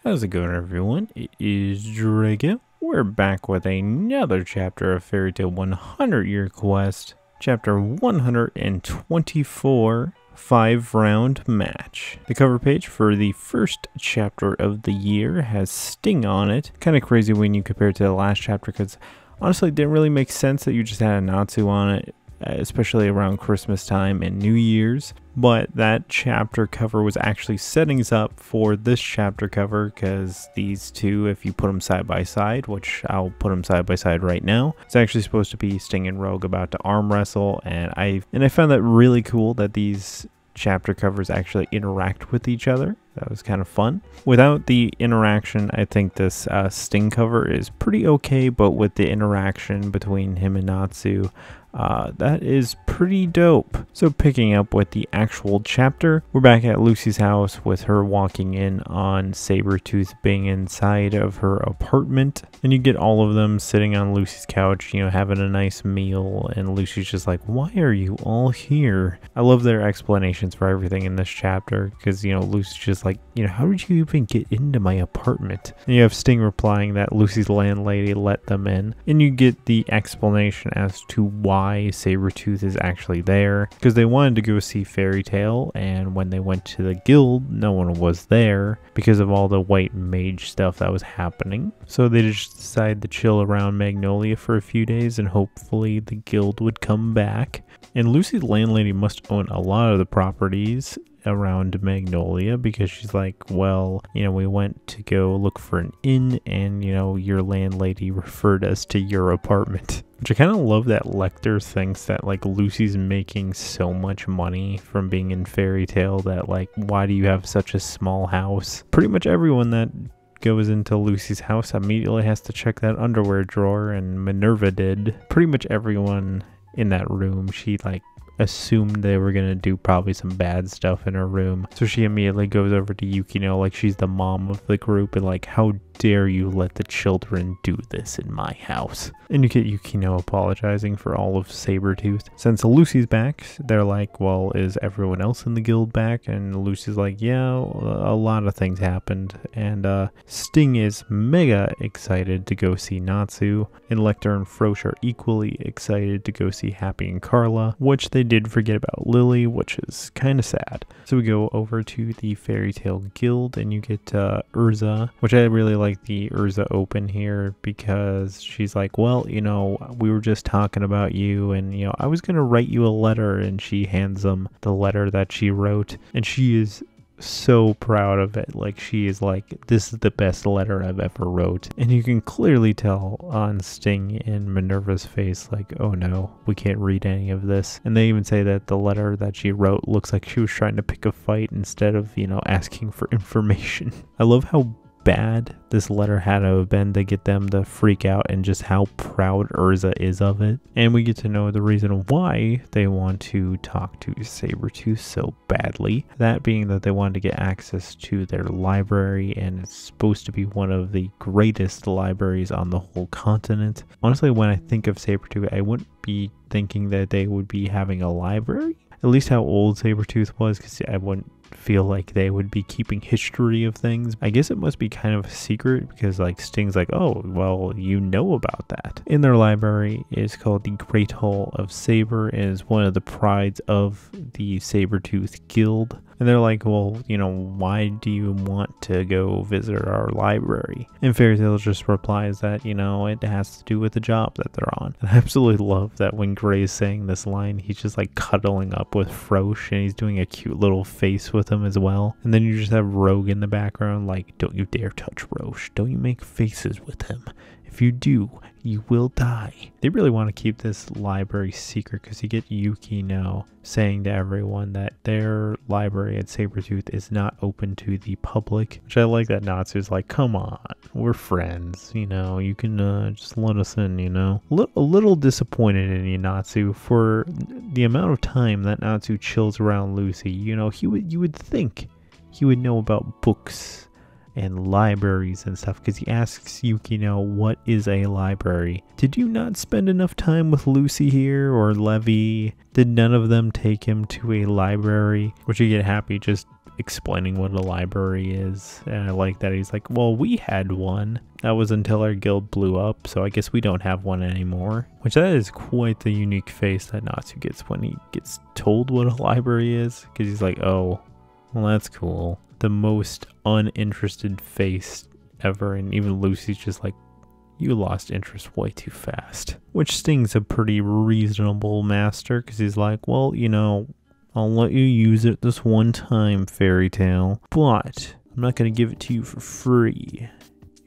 How's it going, everyone? It is Drago. We're back with another chapter of Fairy Tale 100 Year Quest, chapter 124, 5-round match. The cover page for the first chapter of the year has Sting on it. Kind of crazy when you compare it to the last chapter, because honestly it didn't really make sense that you just had a Natsu on it, especially around Christmas time and New Year's. But that chapter cover was actually setting us up for this chapter cover, because these two, if you put them side by side, which I'll put them side by side right now, it's actually supposed to be Sting and Rogue about to arm wrestle, and I found that really cool that these chapter covers actually interact with each other. That was kind of fun. Without the interaction, I think this Sting cover is pretty okay, but with the interaction between him and Natsu, that is pretty dope. So picking up with the actual chapter, we're back at Lucy's house with her walking in on Sabertooth being inside of her apartment. And you get all of them sitting on Lucy's couch, you know, having a nice meal. And Lucy's just like, why are you all here? I love their explanations for everything in this chapter, because, you know, Lucy's just like, you know, how did you even get into my apartment? And you have Sting replying that Lucy's landlady let them in. And you get the explanation as to why Sabertooth is actually there, because they wanted to go see Fairy Tale, and when they went to the guild, no one was there because of all the white mage stuff that was happening. So they just decided to chill around Magnolia for a few days, and hopefully the guild would come back. And Lucy's landlady must own a lot of the properties around Magnolia, because she's like, well, you know, we went to go look for an inn, and, you know, your landlady referred us to your apartment. Which I kind of love that Lecter thinks that, like, Lucy's making so much money from being in Fairy Tale that, like, why do you have such a small house? Pretty much everyone that goes into Lucy's house immediately has to check that underwear drawer, and Minerva did. Pretty much everyone in that room, she, like, assumed they were gonna do probably some bad stuff in her room, so she immediately goes over to Yukino like she's the mom of the group and like, how dare you let the children do this in my house? And you get Yukino apologizing for all of Sabertooth. Since Lucy's back, they're like, well, is everyone else in the guild back? And Lucy's like, yeah, a lot of things happened. And Sting is mega excited to go see Natsu, and Lecter and Frosch are equally excited to go see Happy and Carla, which they did forget about Lily, which is kind of sad. So we go over to the Fairy Tale Guild, and you get Urza, which I really like the Urza open here, because she's like, well, you know, we were just talking about you, and, you know, I was gonna write you a letter, and she hands them the letter that she wrote, and she is so proud of it. Like, she is like, this is the best letter I've ever wrote. And you can clearly tell on Sting and Minerva's face, like, oh no, we can't read any of this. And they even say that the letter that she wrote looks like she was trying to pick a fight instead of, you know, asking for information. I love how bad this letter had to have been to get them to freak out, and just how proud Urza is of it. And we get to know the reason why they want to talk to Sabertooth so badly, that being that they wanted to get access to their library, and it's supposed to be one of the greatest libraries on the whole continent. Honestly, when I think of Sabertooth, I wouldn't be thinking that they would be having a library, at least how old Sabertooth was, because I wouldn't feel like they would be keeping history of things. I guess it must be kind of a secret, because like Sting's like, oh, well, you know about that. In their library is called the Great Hall of Saber, and is one of the prides of the Sabertooth Guild. And they're like, well, you know, why do you want to go visit our library? And Fairy Tail just replies that, you know, it has to do with the job that they're on. And I absolutely love that when Gray's saying this line, he's just like cuddling up with Frosch, and he's doing a cute little face with him as well. And then you just have Rogue in the background like, don't you dare touch Roche. Don't you make faces with him. If you do, you will die. They really want to keep this library secret, because you get Yukino saying to everyone that their library at Sabertooth is not open to the public, which I like that Natsu's like, come on, we're friends, you know, you can just let us in, you know. A little disappointed in you, Natsu, for the amount of time that Natsu chills around Lucy. You know, you would think he would know about books and libraries and stuff, because he asks Yukino, what is a library? Did you not spend enough time with Lucy here, or Levy? Did none of them take him to a library? Which you get Happy just explaining what a library is. And I like that he's like, well, we had one. That was until our guild blew up, so I guess we don't have one anymore. Which that is quite the unique face that Natsu gets when he gets told what a library is. Because he's like, oh, well, that's cool. The most uninterested face ever. And even Lucy's just like, you lost interest way too fast. Which Sting's a pretty reasonable master, because he's like, well, you know, I'll let you use it this one time, Fairy Tail, but I'm not going to give it to you for free.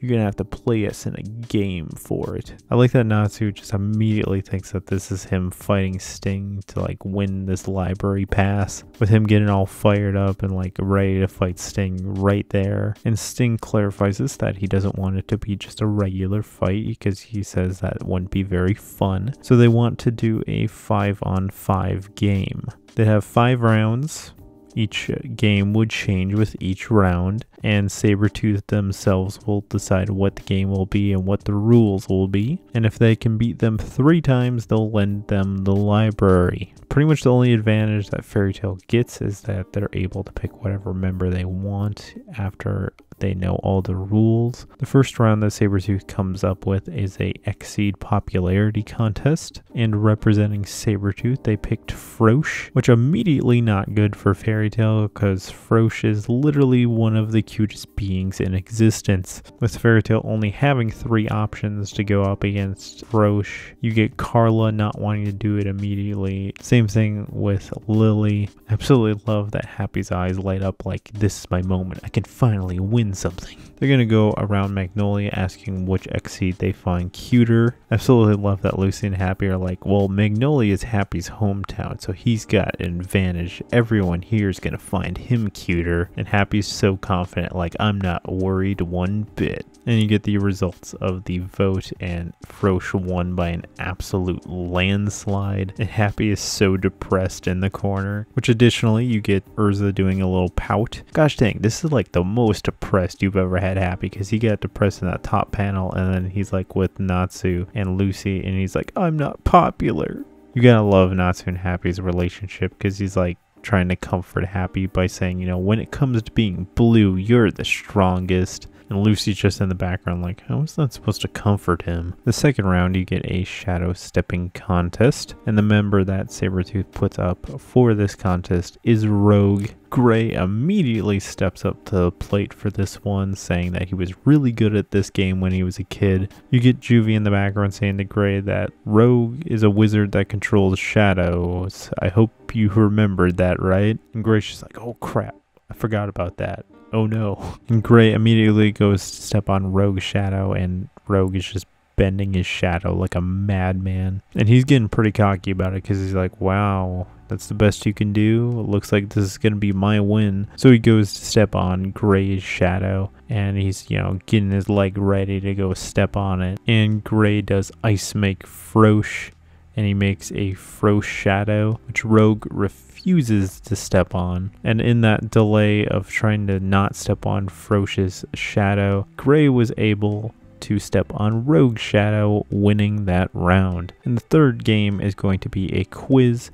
You're going to have to play us in a game for it. I like that Natsu just immediately thinks that this is him fighting Sting to like win this library pass, with him getting all fired up and like ready to fight Sting right there. And Sting clarifies this, that he doesn't want it to be just a regular fight, because he says that wouldn't be very fun. So they want to do a 5-on-5 game. They have 5 rounds. Each game would change with each round, and Sabertooth themselves will decide what the game will be and what the rules will be. And if they can beat them 3 times, they'll lend them the library. Pretty much the only advantage that Fairy Tail gets is that they're able to pick whatever member they want after they know all the rules. The first round that Sabertooth comes up with is a Exceed popularity contest, and representing Sabertooth they picked Frosh, which immediately not good for Fairy Tail, because Frosh is literally one of the cutest beings in existence. With Fairy Tail only having 3 options to go up against Frosh, you get Carla not wanting to do it immediately. Same thing with Lily. Absolutely love that Happy's eyes light up like, this is my moment, I can finally win something. They're gonna go around Magnolia asking which Exceed they find cuter. Absolutely love that Lucy and Happy are like, well, Magnolia is Happy's hometown, so he's got an advantage. Everyone here is gonna find him cuter. And Happy's so confident, like, I'm not worried one bit. And you get the results of the vote, and Frosh won by an absolute landslide. And Happy is so depressed in the corner, which additionally you get Urza doing a little pout. Gosh dang, this is like the most depressed you've ever had Happy, because he got depressed in that top panel, and then he's like with Natsu and Lucy, and he's like, I'm not popular. You gotta love Natsu and Happy's relationship, because he's like trying to comfort Happy by saying, you know, when it comes to being blue, you're the strongest. And Lucy's just in the background like, how is that supposed to comfort him? The second round, you get a shadow stepping contest, and the member that Sabertooth puts up for this contest is Rogue. Gray immediately steps up to the plate for this one, saying that he was really good at this game when he was a kid. You get Juvie in the background saying to Gray that Rogue is a wizard that controls shadows. I hope you remembered that, right? And Gray's just like, oh crap, I forgot about that. Oh no. And Gray immediately goes to step on Rogue's shadow, and Rogue is just bending his shadow like a madman. And he's getting pretty cocky about it, because he's like, wow, that's the best you can do? It looks like this is going to be my win. So he goes to step on Gray's shadow, and he's, you know, getting his leg ready to go step on it. And Gray does Ice Make Frosh, and he makes a Frosh shadow, which Rogue refuses to step on. And in that delay of trying to not step on Frosh's shadow, Gray was able to step on Rogue's shadow, winning that round. And the third game is going to be a quiz,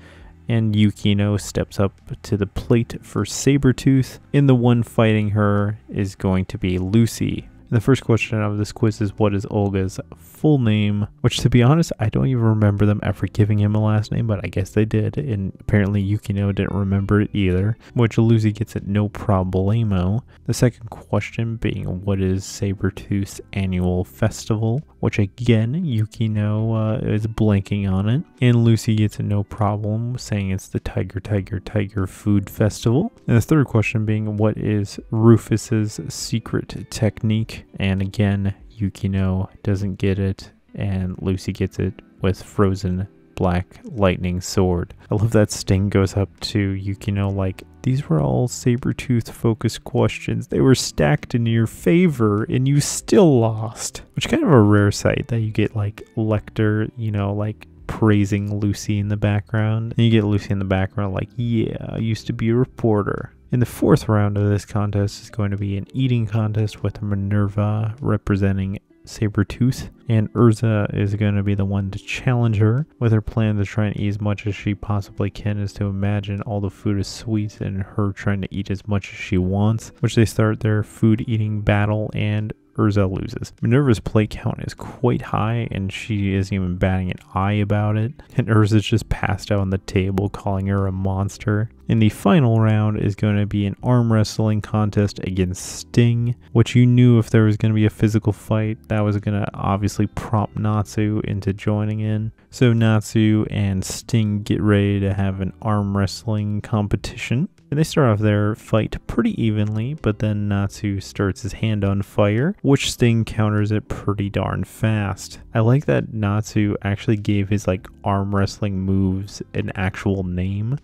and Yukino steps up to the plate for Sabertooth, and the one fighting her is going to be Lucy. The first question of this quiz is, what is Olga's full name? Which, to be honest, I don't even remember them ever giving him a last name, but I guess they did, and apparently Yukino didn't remember it either, which Lucy gets it no problemo. The second question being, what is Sabertooth's annual festival? Which again, Yukino is blanking on it, and Lucy gets it no problem, saying it's the Tiger Food Festival. And the third question being, what is Rufus's secret technique? And again, Yukino doesn't get it, and Lucy gets it with Frozen Black Lightning Sword. I love that Sting goes up to Yukino like, these were all Sabertooth focused questions. They were stacked in your favor, and you still lost. Which kind of a rare sight that you get like Lecter, you know, like praising Lucy in the background. And you get Lucy in the background like, yeah, I used to be a reporter. In the fourth round of this contest is going to be an eating contest with Minerva representing Sabertooth, and Urza is going to be the one to challenge her, with her plan to try and eat as much as she possibly can is to imagine all the food is sweet and her trying to eat as much as she wants, which they start their food eating battle, and Urza loses. Minerva's plate count is quite high and she isn't even batting an eye about it, and Urza's just passed out on the table calling her a monster. And the final round is going to be an arm wrestling contest against Sting, which you knew if there was going to be a physical fight, that was going to obviously prompt Natsu into joining in. So Natsu and Sting get ready to have an arm wrestling competition. And they start off their fight pretty evenly, but then Natsu starts his hand on fire, which Sting counters it pretty darn fast. I like that Natsu actually gave his like arm wrestling moves an actual name,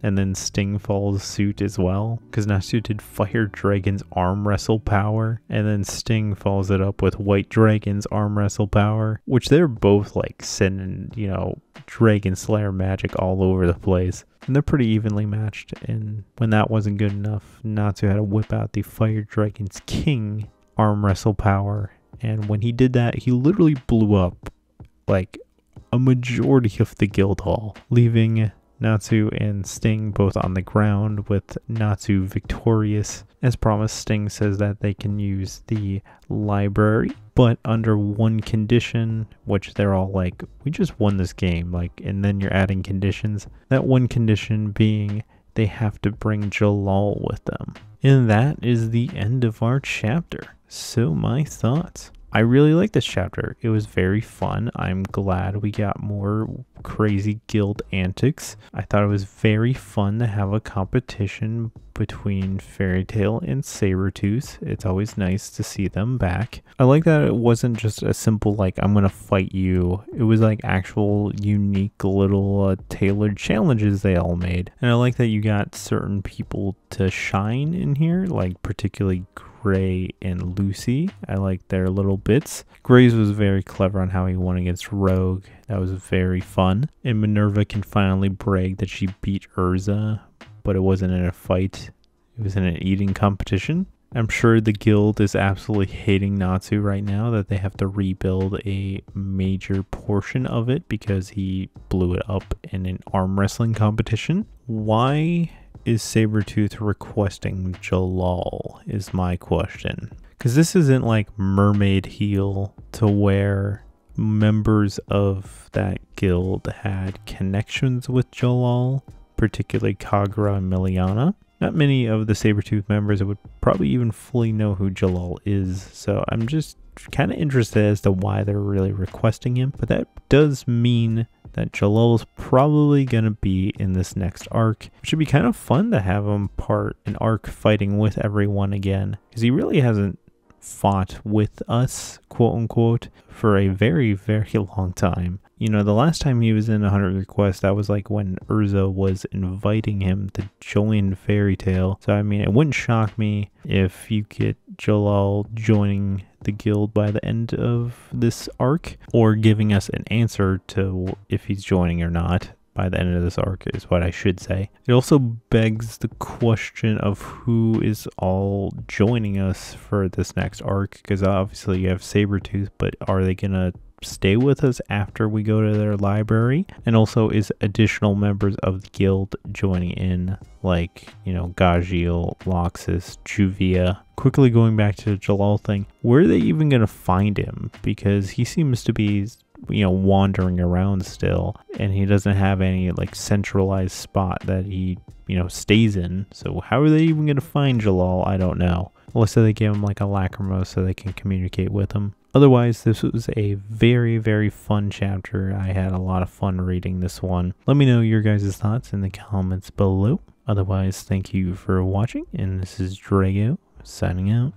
and then Sting follows suit as well, because Natsu did Fire Dragon's arm wrestle power, and then Sting follows it up with White Dragon's arm wrestle power, which they're both like sending, you know, Dragon Slayer magic all over the place. And they're pretty evenly matched, and when that wasn't good enough, Natsu had to whip out the Fire Dragon's King arm wrestle power, and when he did that, he literally blew up like a majority of the guild hall, leaving Natsu and Sting both on the ground, with Natsu victorious. As promised, Sting says that they can use the library, but under one condition, which they're all like, we just won this game, like, and then you're adding conditions. That one condition being they have to bring Jalal with them. And that is the end of our chapter. So my thoughts. I really like this chapter. It was very fun. I'm glad we got more crazy guild antics. I thought it was very fun to have a competition between Fairy Tail and Sabertooth. It's always nice to see them back. I like that it wasn't just a simple like, I'm gonna fight you. It was like actual unique little tailored challenges they all made. And I like that you got certain people to shine in here, like particularly Gray and Lucy. I like their little bits. Gray's was very clever on how he won against Rogue. That was very fun. And Minerva can finally brag that she beat Urza, but it wasn't in a fight. It was in an eating competition. I'm sure the guild is absolutely hating Natsu right now that they have to rebuild a major portion of it because he blew it up in an arm wrestling competition. Why is Sabertooth requesting Jalal is my question. Because this isn't like Mermaid Heel to where members of that guild had connections with Jalal, particularly Kagura and Miliana. Not many of the Sabertooth members would probably even fully know who Jalal is, so I'm just kind of interested as to why they're really requesting him, but that does mean that Jalal's probably going to be in this next arc. It should be kind of fun to have him part an arc fighting with everyone again, because he really hasn't fought with us, quote unquote, for a very, very long time. You know, the last time he was in 100 Requests, that was like when Urza was inviting him to join Fairy Tail. So, I mean, it wouldn't shock me if you get Jalal joining the guild by the end of this arc, or giving us an answer to if he's joining or not by the end of this arc is what I should say. It also begs the question of who is all joining us for this next arc, because obviously you have Sabertooth, but are they gonna stay with us after we go to their library? And also, is additional members of the guild joining in, like, you know, Gajil, Loxus, Juvia? Quickly going back to the Jalal thing, where are they even going to find him? Because he seems to be, you know, wandering around still, and he doesn't have any like centralized spot that he, you know, stays in. So how are they even going to find Jalal? I don't know. Unless they give him like a Lacrimosa so they can communicate with him. Otherwise, this was a very, very fun chapter. I had a lot of fun reading this one. Let me know your guys' thoughts in the comments below. Otherwise, thank you for watching, and this is Drago signing out.